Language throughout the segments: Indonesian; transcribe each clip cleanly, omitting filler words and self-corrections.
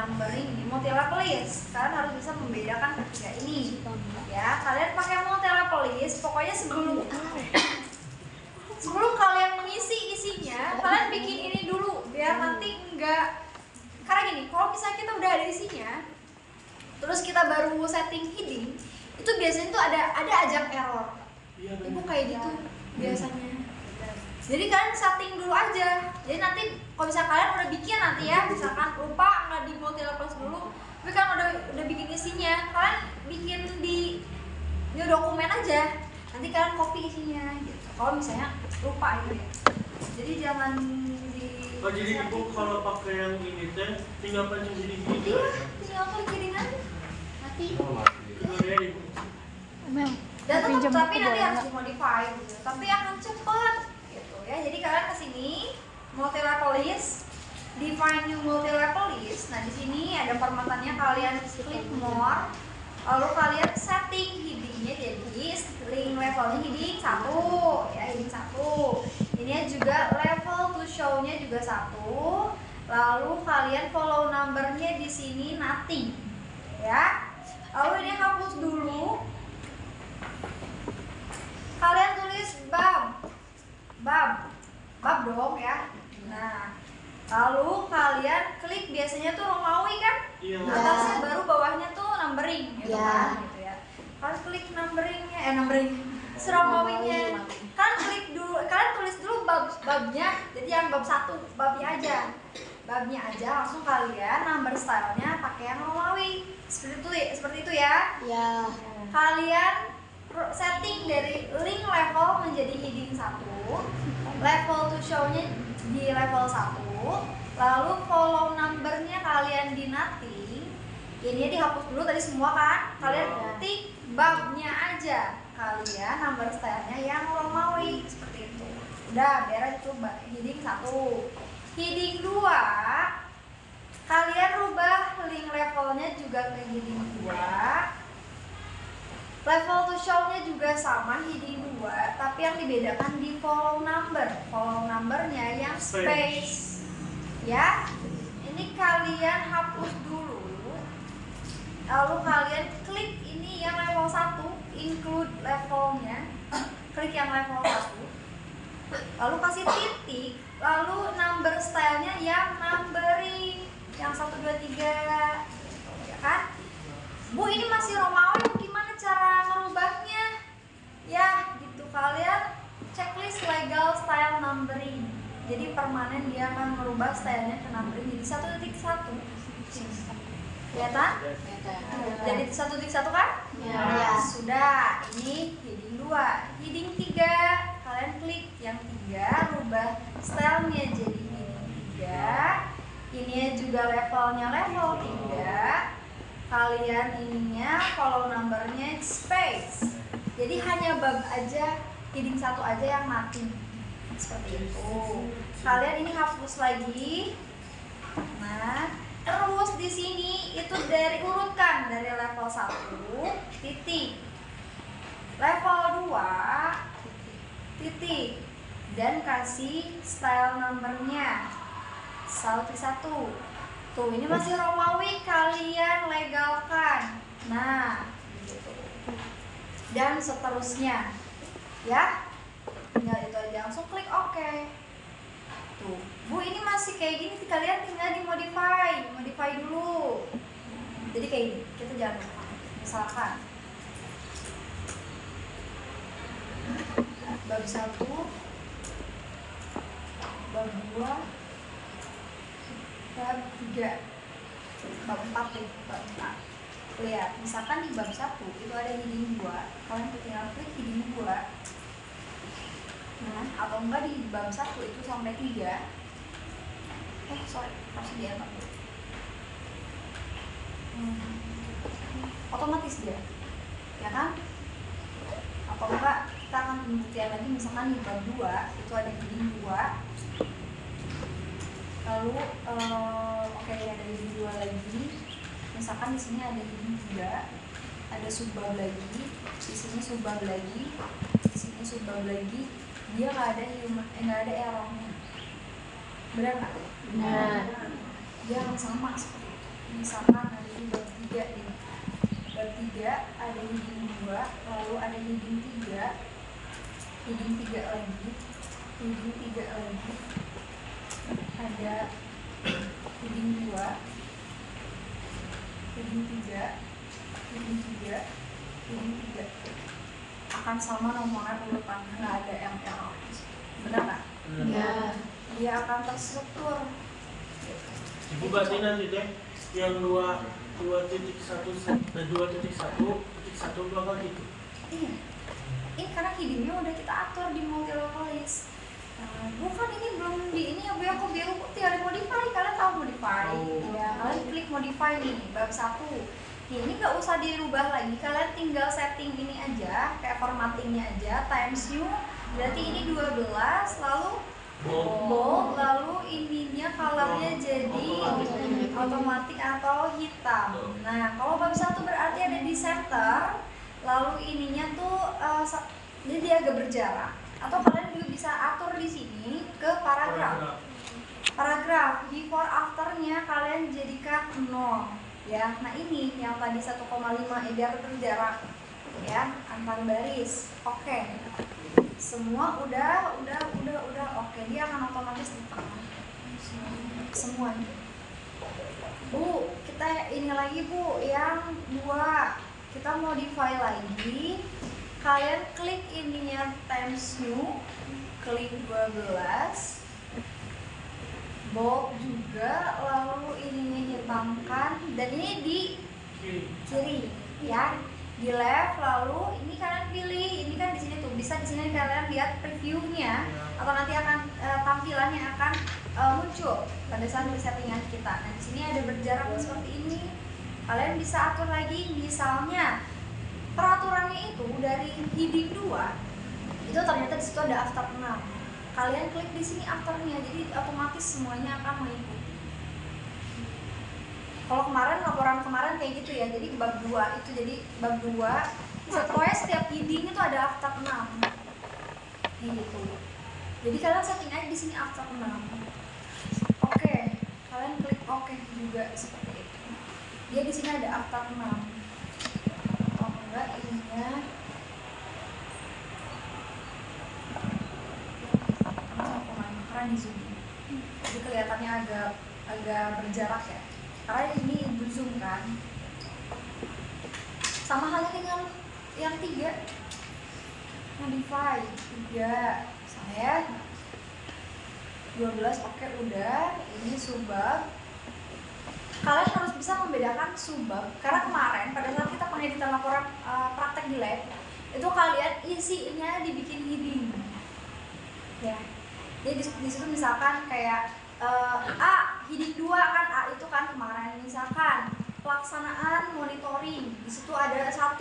numbering di multi level list. Kalian harus bisa membedakan ketiga ini. Ya, kalian pakai multi level list. Pokoknya sebelum kalian mengisi isinya, kalian bikin ini dulu biar nanti enggak. Karena gini, kalau misalnya kita udah ada isinya, terus kita baru setting heading, itu biasanya tuh ada ajak error. Ibu kayak gitu biasanya. Jadi kalian setting dulu aja. Jadi nanti kalau misalnya kalian udah bikin nanti ya, misalkan lupa nggak di multi level dulu, tapi kan udah bikin isinya, kalian bikin di new dokumen aja. Nanti kalian copy isinya gitu. Kalau misalnya lupa gitu ya. Jadi jangan di. Oh jadi ibu kalau pakai yang ini teh tinggal pencet jadi gitu. Iya, tinggal kiriman mati. Iya ibu. Dan tetap tapi nanti harus dimodify gitu. Tapi akan cepat gitu ya. Jadi kalian kesini multi level list, define new multi level list. Nah di sini ada formatannya, kalian klik more, lalu kalian setting headingnya jadi link levelnya heading 1 ya, heading 1. Ini juga level to show-nya juga 1. Lalu kalian follow numbernya di sini nothing ya. Lalu ini hapus dulu. Kalian tulis bab dong ya. Nah, lalu kalian klik biasanya tuh Romawi kan? Iya. Atasnya baru bawahnya tuh numbering gitu kan, gitu ya. Kalian klik numbering Romawinya. Kalian klik dulu, kalian tulis dulu babnya. Jadi yang bab 1, babnya aja langsung kalian number stylenya pakai yang Romawi. Seperti itu ya. Ya. Kalian setting dari link level menjadi heading 1, level to show-nya di level 1, lalu follow number-nya kalian di nothing. Ini dihapus dulu tadi semua kan? Kalian tik babnya aja, kalian number style-nya yang Romawi seperti itu. Udah beres itu heading 1. Heading 2, kalian rubah link levelnya juga ke heading 2. Level to show-nya juga sama heading 2, tapi yang dibedakan di follow number. Follow numbernya yang space. Ya. Ini kalian hapus dulu. Lalu kalian klik ini yang level 1, include levelnya. Klik yang level 1. Lalu kasih titik, lalu number style-nya yang numbering, yang 1 2 3. Ya kan? Bu, ini masih Romawi, gimana cara ngerubahnya? Ya, gitu. Kalian checklist legal style numbering. Jadi permanen dia akan merubah stylenya ke numbering jadi 1.1. Kelihatan? Jadi 1.1 kan? Ya. Sudah. Ini heading 2. Heading 3, kalian klik yang 3, rubah stylenya jadi heading 3. Ini juga levelnya level 3. Kalian ininya follow numbernya space. Jadi hanya bab aja, heading 1 aja yang mati. Seperti itu. Kalian ini hapus lagi. Nah, terus di sini itu dari urutkan dari level 1 titik. Level 2 titik. Dan kasih style numbernya 1. Tuh, ini masih Romawi, kalian legalkan. Nah, gitu. Dan seterusnya. Ya. Tinggal itu aja, langsung klik OK. Tuh, Bu, ini masih kayak gini, kalian tinggal dimodify dulu. Jadi kayak gini, kita jangan lupa. Misalkan bab 1, bab 2, bab 3, bab 4 nih, bab 4. Lihat, misalkan di bab 1 itu ada heading 2, kalian tinggal klik heading 2. Nah, atau enggak di bab 1 itu sampai 3. Harus diatur. Otomatis dia. Ya kan? Atau enggak kita akan pembuktian lagi, misalkan di bab 2 itu ada heading 2. Lalu oke, ada heading 2 lagi. Misalkan di sini ada heading 3, ada subbab lagi, di sini subbab lagi, di sini subbab lagi. Dia nggak ada errornya. Benar nggak? Benar. Dia sama seperti itu. misalkan ada di bab 3 nih. Bab 3 ada heading 2, lalu ada heading 3, heading 3 lagi, heading 3 lagi, ada heading 2, heading 3, heading 3, heading 3. Akan sama nomornya urutannya, nggak ada yang error. Benar nggak? Ya. Dia akan terstruktur. Ibu berarti nanti deh yang 2.1 itu bakal gitu. Iya. Ini karena headingnya udah kita atur di multi level list. Bukan ini belum di ini ya Bu, aku bilang tinggal di modify. Kalian tahu modify? Ya, kalian klik modify nih bab 1. Ini nggak usah dirubah lagi, kalian tinggal setting ini aja, kayak formattingnya aja, times new, berarti ini 12, lalu bold, lalu ininya colornya jadi otomatis atau hitam. Nah, kalau bab 1 berarti ada di center, lalu ininya tuh jadi dia agak berjarak. Atau kalian juga bisa atur di sini ke paragraf. Paragraf before afternya kalian jadikan 0. Ya, nah ini yang tadi 1,5 biar berjarak ya antar baris. Oke. Semua udah oke, dia akan otomatis ditambah semuanya. Bu, kita ini lagi Bu, yang 2 kita modify lagi. Kalian klik ininya times new, klik 12, bold juga, lalu ininya hitamkan, dan ini di kiri ya, di left, lalu ini kalian pilih, ini kan di sini tuh bisa di sini kalian lihat previewnya atau nanti akan tampilannya akan muncul pada saat settingan kita. Nah di sini ada berjarak seperti ini, kalian bisa atur lagi, misalnya peraturannya itu dari heading 2 itu ternyata di situ ada after 6. Kalian klik di sini afternya, jadi otomatis semuanya akan mengikuti. Kalau kemarin laporan kemarin kayak gitu ya, jadi bab 2 itu jadi bab 2 pokoknya setiap heading itu ada after 6 kayak gitu. Jadi kalian setting aja di sini after 6. Oke, kalian klik oke juga seperti itu. Dia di sini ada after 6. Oh enggak, ininya di zoom, jadi kelihatannya agak berjarak ya, karena ini zoom kan. Sama halnya dengan yang 3 modify 3 saya 12 oke udah. Ini subbab, kalian harus bisa membedakan subbab karena kemarin pada saat kita pengeditan laporan praktek di lab itu kalian isinya dibikin heading ya. Jadi di situ misalkan kayak heading 2 kan, A itu kan kemarin misalkan pelaksanaan monitoring, di situ ada 1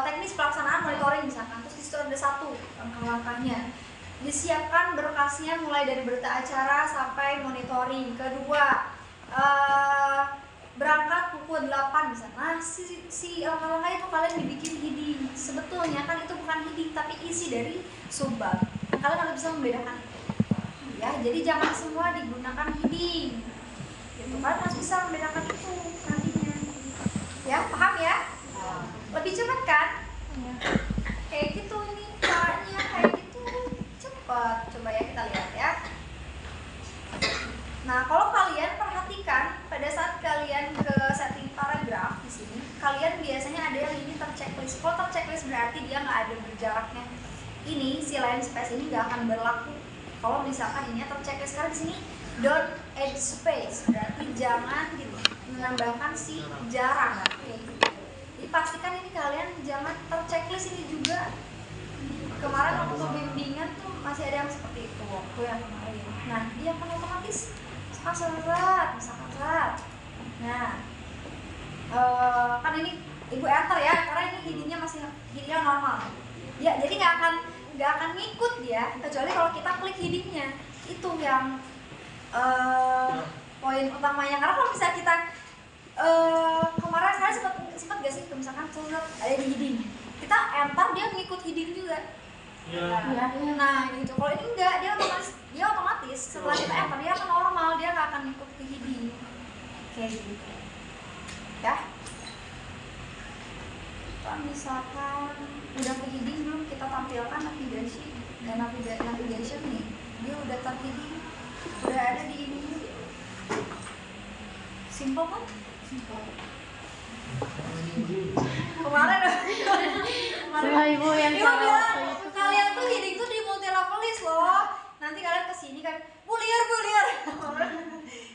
teknis pelaksanaan monitoring misalkan, terus di situ ada 1 langkah-langkahnya, disiapkan berkasnya mulai dari berita acara sampai monitoring. Kedua, berangkat pukul 8 misalnya. Nah si langkah-langkah itu kalian dibikin heading, sebetulnya kan itu bukan heading tapi isi dari subbab. Kalian harus bisa membedakan itu ya, jadi jangan semua digunakan heading gitu, kalian harus bisa membedakan itu nantinya ya, paham ya? Lebih cepat kan? Kayak gitu, ini caranya kayak gitu cepat. Coba ya kita lihat ya. Nah kalau kalian perhatikan pada saat kalian ke setting paragraf di sini, kalian biasanya ada yang ini terchecklist. Kalau terchecklist berarti dia nggak ada berjaraknya. Ini si line space ini nggak akan berlaku. Kalau misalkan ini terchecklist, karena di sini don't add space berarti jangan gitu menambahkan si jarak kayak gitu. Jadi pastikan ini kalian jangan terchecklist ini juga. Kemarin waktu bimbingan tuh masih ada yang seperti itu waktu yang kemarin. Nah dia akan otomatis misalkan serat. Nah kan ini ibu enter ya, karena ini headingnya masih headingnya normal. Ya jadi nggak akan ngikut dia, kecuali kalau kita klik headingnya itu yang poin utamanya. Karena kalau misalnya kita kemarin saya sempat gak sih misalkan ada di heading, kita enter dia ngikut heading juga ya. Nah gitu. Kalau ini enggak, dia otomatis setelah kita enter dia akan normal, dia nggak akan ngikut ke heading kayak gitu ya. Kalau misalkan udah ke heading belum, kita tampilkan navigasi dan navigation nih, dia udah terheading, udah ada di ini. Simple kan? Simple. Kemarin Semua ibu yang Ibu bilang kalian tuh heading tuh di multi level list loh. Nanti kalian kesini kan buliar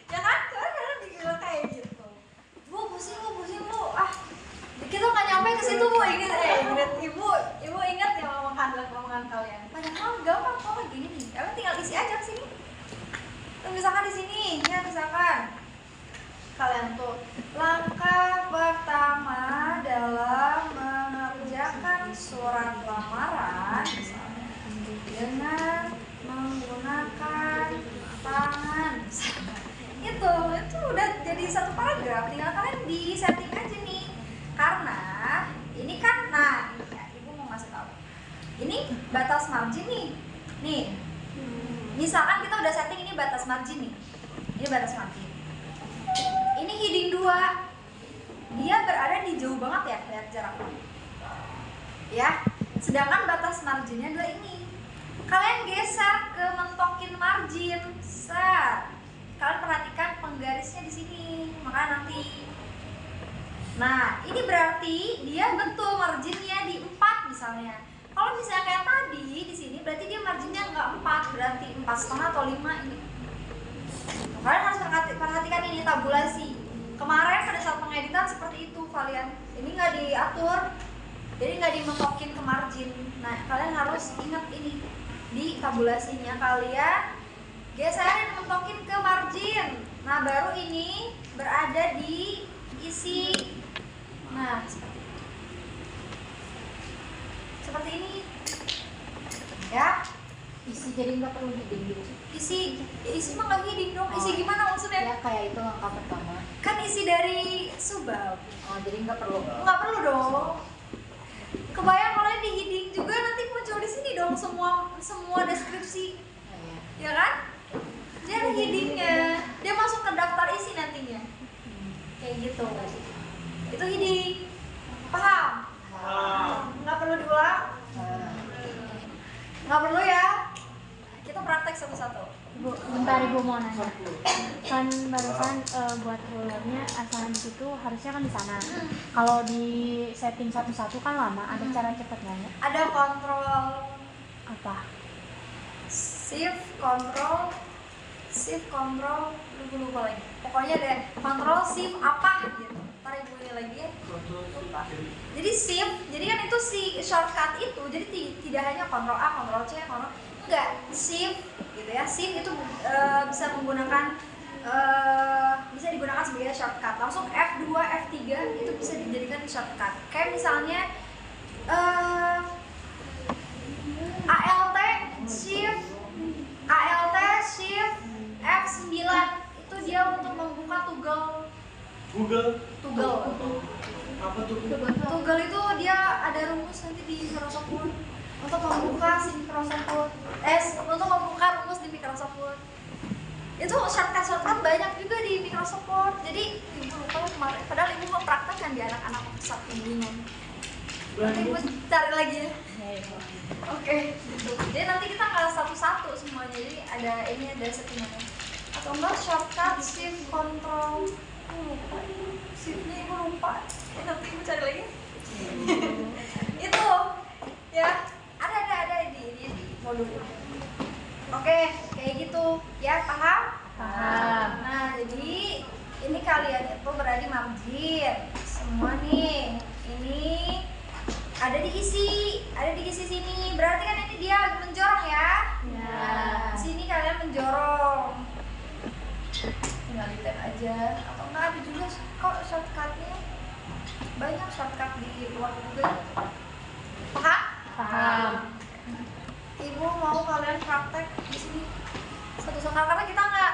ya kan? Kalian dibilang kayak gitu. Bu pusing lu. Ah, kita nggak nyampe ke situ bu. Ingat ibu ingat ya omongan kalian. Padahal gampang kok gini nih. Kalian tinggal isi aja ke sini. Tuh misalkan di sini ya, misalkan kalian tuh langkah pertama dalam mengerjakan surat lamaran misalnya dengan menggunakan tangan itu udah jadi satu paragraf, tinggal kalian di setting aja nih, karena ini kan, nah ya, ibu mau ngasih tahu ini batas margin nih misalkan kita udah setting ini batas margin nih, ini batas margin, ini heading 2 dia berada di jauh banget ya, lihat jaraknya ya, sedangkan batas marginnya adalah ini. Kalian geser ke mentokin margin, set. Kalian perhatikan penggarisnya di sini, maka nanti. Nah, ini berarti dia betul marginnya di 4 misalnya. Kalau misalnya kayak tadi di sini, berarti dia marginnya nggak 4, berarti 4,5 atau 5 ini. Kalian harus perhatikan ini tabulasi. Kemarin pada saat pengeditan seperti itu kalian, ini nggak diatur, jadi nggak dimentokin ke margin. Nah, kalian harus ingat ini di tabulasinya kalian geserin mentokin ke margin. Nah, baru ini berada di isi. Nah, seperti ini ya. isi, jadi nggak perlu heading gitu. Isi mah nggak heading dong. Isi gimana maksudnya? Ya kayak itu langkah pertama. Kan isi dari subbab. Oh, jadi nggak perlu. Nggak perlu dong. Kebayang kalau di heading juga nanti muncul di sini dong semua deskripsi. Oh, ya. Ya kan? Dia ada headingnya. Dia masuk ke daftar isi nantinya. Kayak gitu. Itu heading. Paham? Nggak perlu diulang. Nggak perlu ya. Kita praktek satu-satu. Bu, bentar ibu mau nanya. Kan barusan buat rulernya asalan di situ harusnya kan di sana. Kalau di setting satu-satu kan lama. Ada cara cepatnya nggak? Ada kontrol Apa? shift control lupa lagi. Pokoknya ada kontrol shift apa gitu. Ntar ibu ini lagi ya. Lupa. Jadi shift, jadi kan itu si shortcut itu. Jadi tidak hanya kontrol A, kontrol C, kontrol enggak, shift gitu ya. Shift itu bisa digunakan sebagai shortcut. Langsung F2, F3 itu bisa dijadikan shortcut. Kayak misalnya ALT shift F9 itu dia untuk membuka Google apa tuh? Toggle itu dia ada rumus nanti di Microsoft Word untuk membuka rumus di Microsoft Word. Itu shortcut banyak juga di Microsoft Word. Jadi ibu lupa kemarin, padahal ibu mau praktekkan di anak-anak saat bingung. Nanti ibu cari lagi ya. Oke, gitu. Jadi nanti kita nggak satu-satu semuanya. Jadi ada settingannya. Atau enggak shortcut shift control. Lupa. Shiftnya ibu lupa. Nanti ibu cari lagi. Itu ya ada di modul. Oke, kayak gitu ya, paham? Paham. Nah, jadi ini kalian itu berada di margin semua nih. Ini ada di isi sini. Berarti kan ini dia menjorong ya? Ya. Di sini kalian menjorong. Tinggal di tab aja. Atau enggak ada juga kok shortcutnya. Banyak shortcut di luar Google. Paham? Paham. Ibu mau kalian praktek di sini satu-satu karena kita nggak